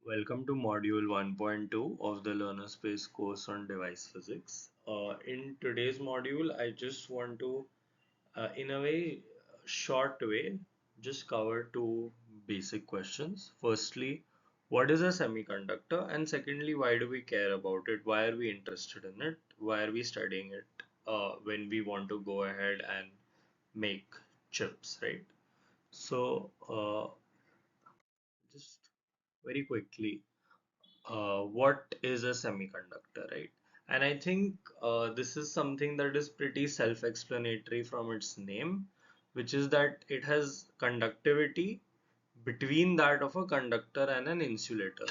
Welcome to Module 1.2 of the Learner Space course on device physics. In today's module, I just want to, in a way, short way, just cover two basic questions. Firstly, what is a semiconductor? And secondly, why do we care about it? Why are we interested in it? Why are we studying it when we want to go ahead and make chips, right? So, just very quickly, what is a semiconductor, right? And I think this is something that is pretty self-explanatory from its name, which is that it has conductivity between that of a conductor and an insulator.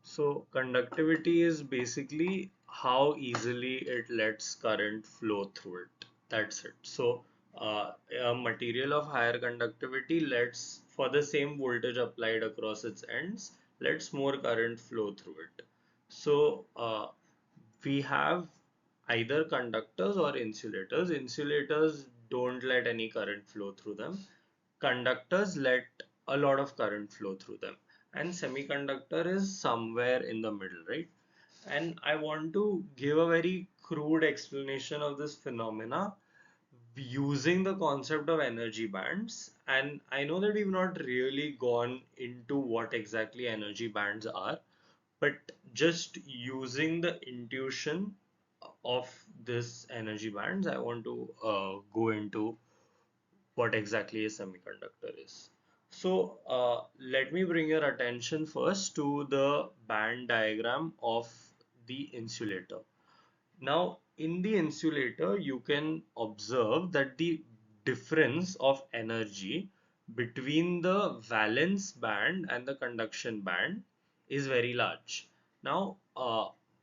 So conductivity is basically how easily it lets current flow through it. That's it. So a material of higher conductivity lets, for the same voltage applied across its ends, lets more current flow through it. So we have either conductors or insulators. Insulators don't let any current flow through them. Conductors let a lot of current flow through them. And semiconductor is somewhere in the middle, right? And I want to give a very crude explanation of this phenomena using the concept of energy bands. And I know that we've not really gone into what exactly energy bands are, but just using the intuition of this energy bands, I want to go into what exactly a semiconductor is. So let me bring your attention first to the band diagram of the insulator. Now, in the insulator, you can observe that the difference of energy between the valence band and the conduction band is very large. Now,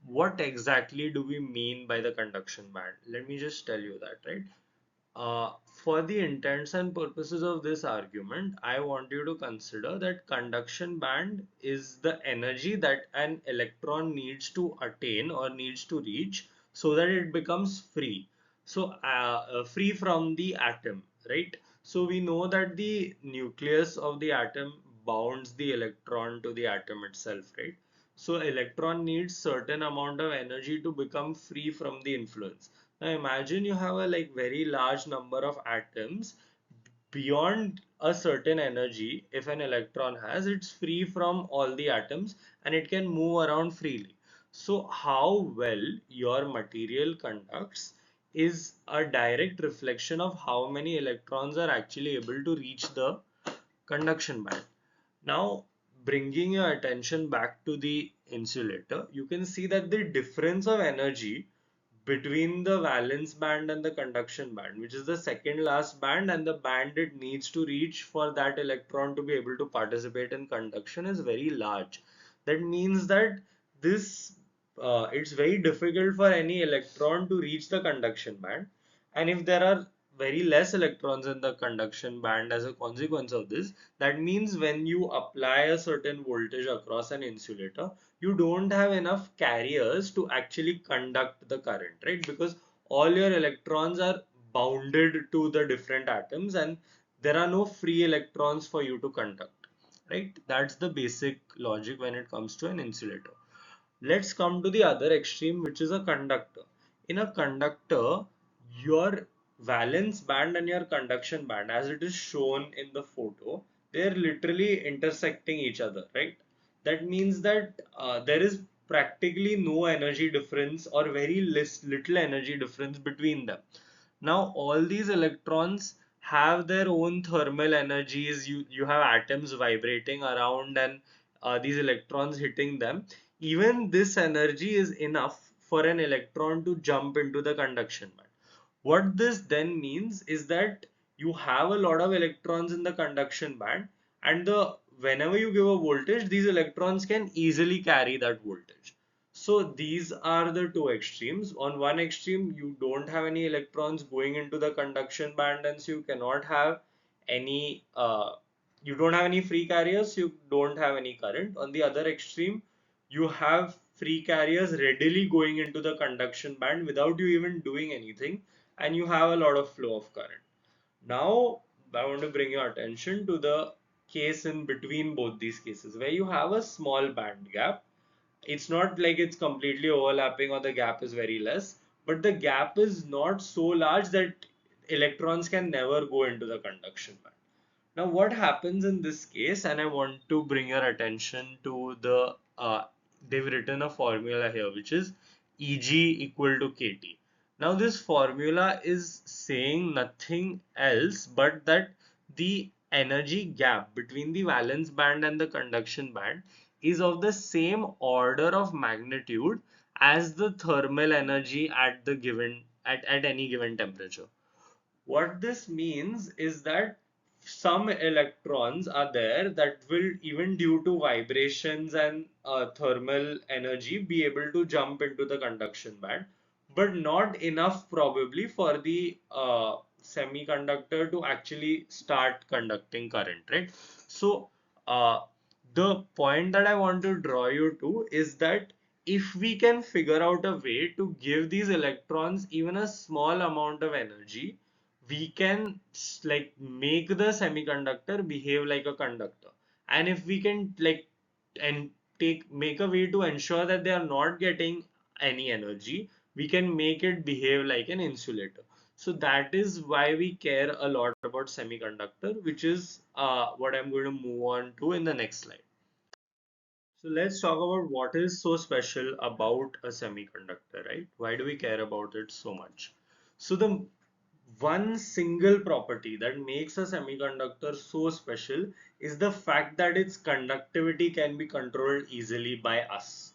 what exactly do we mean by the conduction band? Let me just tell you that, right? For the intents and purposes of this argument, I want you to consider that conduction band is the energy that an electron needs to attain or needs to reach so that it becomes free. So, free from the atom, right? So, we know that the nucleus of the atom bounds the electron to the atom itself, right? So, electron needs certain amount of energy to become free from the influence. Now imagine you have a very large number of atoms beyond a certain energy. If an electron has, it's free from all the atoms and it can move around freely. So how well your material conducts is a direct reflection of how many electrons are actually able to reach the conduction band. Now, bringing your attention back to the insulator, you can see that the difference of energy between the valence band and the conduction band, which is the second last band and the band it needs to reach for that electron to be able to participate in conduction, is very large. That means that this it's very difficult for any electron to reach the conduction band, and if there are very less electrons in the conduction band as a consequence of this, that means when you apply a certain voltage across an insulator, you don't have enough carriers to actually conduct the current, right? Because all your electrons are bounded to the different atoms and there are no free electrons for you to conduct, right? That's the basic logic when it comes to an insulator. Let's come to the other extreme, which is a conductor. In a conductor, your valence band and your conduction band, as it is shown in the photo, they're literally intersecting each other, right? That means that there is practically no energy difference or very little energy difference between them. Now, all these electrons have their own thermal energies. You have atoms vibrating around and these electrons hitting them. Even this energy is enough for an electron to jump into the conduction band. What this then means is that you have a lot of electrons in the conduction band, and whenever you give a voltage, these electrons can easily carry that voltage. So these are the two extremes. On one extreme, you don't have any electrons going into the conduction band, and so you cannot have any you don't have any free carriers, you don't have any current. On the other extreme, you have free carriers readily going into the conduction band without you even doing anything, and you have a lot of flow of current. Now, I want to bring your attention to the case in between both these cases where you have a small band gap. It's not like it's completely overlapping or the gap is very less, but the gap is not so large that electrons can never go into the conduction band. Now, what happens in this case, and I want to bring your attention to they've written a formula here, which is Eg equal to kT. Now, this formula is saying nothing else but that the energy gap between the valence band and the conduction band is of the same order of magnitude as the thermal energy at the given at any given temperature. What this means is that some electrons are there that will, even due to vibrations and thermal energy, be able to jump into the conduction band, but not enough probably for the semiconductor to actually start conducting current, right? So, uh, the point that I want to draw you to is that if we can figure out a way to give these electrons even a small amount of energy, we can like make the semiconductor behave like a conductor. And if we can like and take make a way to ensure that they are not getting any energy, we can make it behave like an insulator. So that is why we care a lot about semiconductor, which is what I'm going to move on to in the next slide. So let's talk about what is so special about a semiconductor, right? Why do we care about it so much? So the one single property that makes a semiconductor so special is the fact that its conductivity can be controlled easily by us.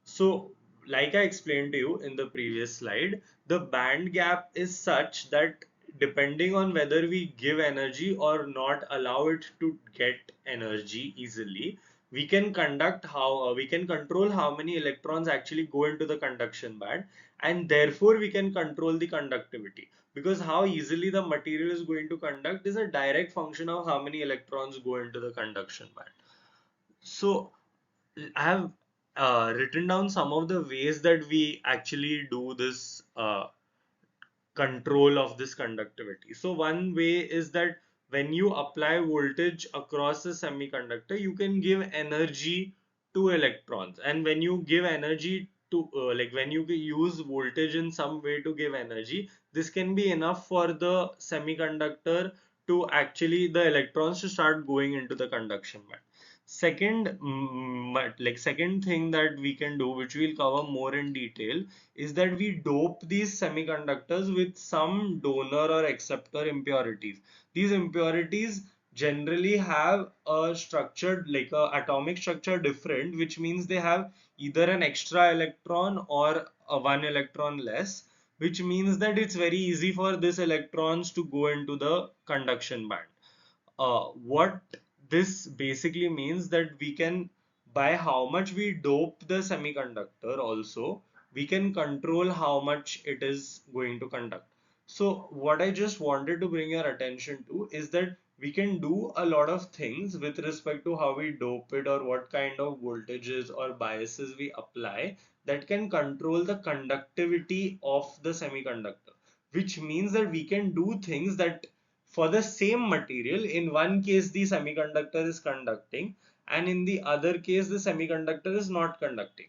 So, like I explained to you in the previous slide, the band gap is such that depending on whether we give energy or not allow it to get energy easily, we can control how many electrons actually go into the conduction band, and therefore we can control the conductivity, because how easily the material is going to conduct is a direct function of how many electrons go into the conduction band. So I have written down some of the ways that we actually do this control of this conductivity. So one way is that when you apply voltage across a semiconductor, you can give energy to electrons. And when you give energy to like when you use voltage in some way to give energy, this can be enough for the semiconductor to actually the electrons to start going into the conduction band. Second thing that we can do, which we'll cover more in detail, is that we dope these semiconductors with some donor or acceptor impurities. These impurities generally have a structured, like a atomic structure different, which means they have either an extra electron or a one electron less, which means that it's very easy for these electrons to go into the conduction band. What this basically means that we can, by how much we dope the semiconductor also, we can control how much it is going to conduct. So what I just wanted to bring your attention to is that we can do a lot of things with respect to how we dope it or what kind of voltages or biases we apply that can control the conductivity of the semiconductor, which means that we can do things that for the same material, in one case the semiconductor is conducting and in the other case the semiconductor is not conducting.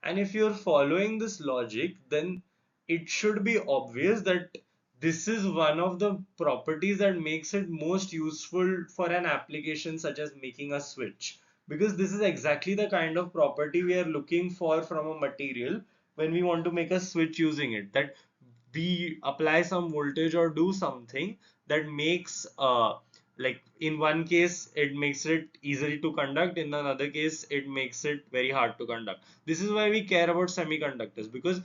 And if you're following this logic, then it should be obvious that this is one of the properties that makes it most useful for an application such as making a switch, because this is exactly the kind of property we are looking for from a material when we want to make a switch using it, that we apply some voltage or do something that makes like in one case it makes it easy to conduct, in another case it makes it very hard to conduct. This is why we care about semiconductors, because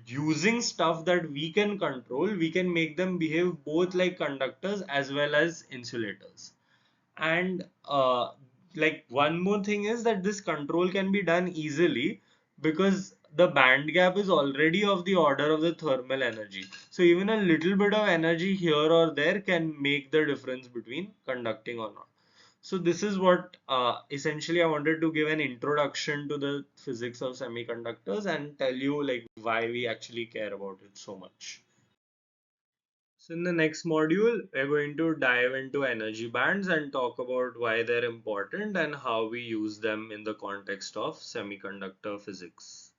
using stuff that we can control, we can make them behave both like conductors as well as insulators. And like one more thing is that this control can be done easily because the band gap is already of the order of the thermal energy. So even a little bit of energy here or there can make the difference between conducting or not. So this is what essentially I wanted to give an introduction to the physics of semiconductors and tell you like why we actually care about it so much. So in the next module, we're going to dive into energy bands and talk about why they're important and how we use them in the context of semiconductor physics.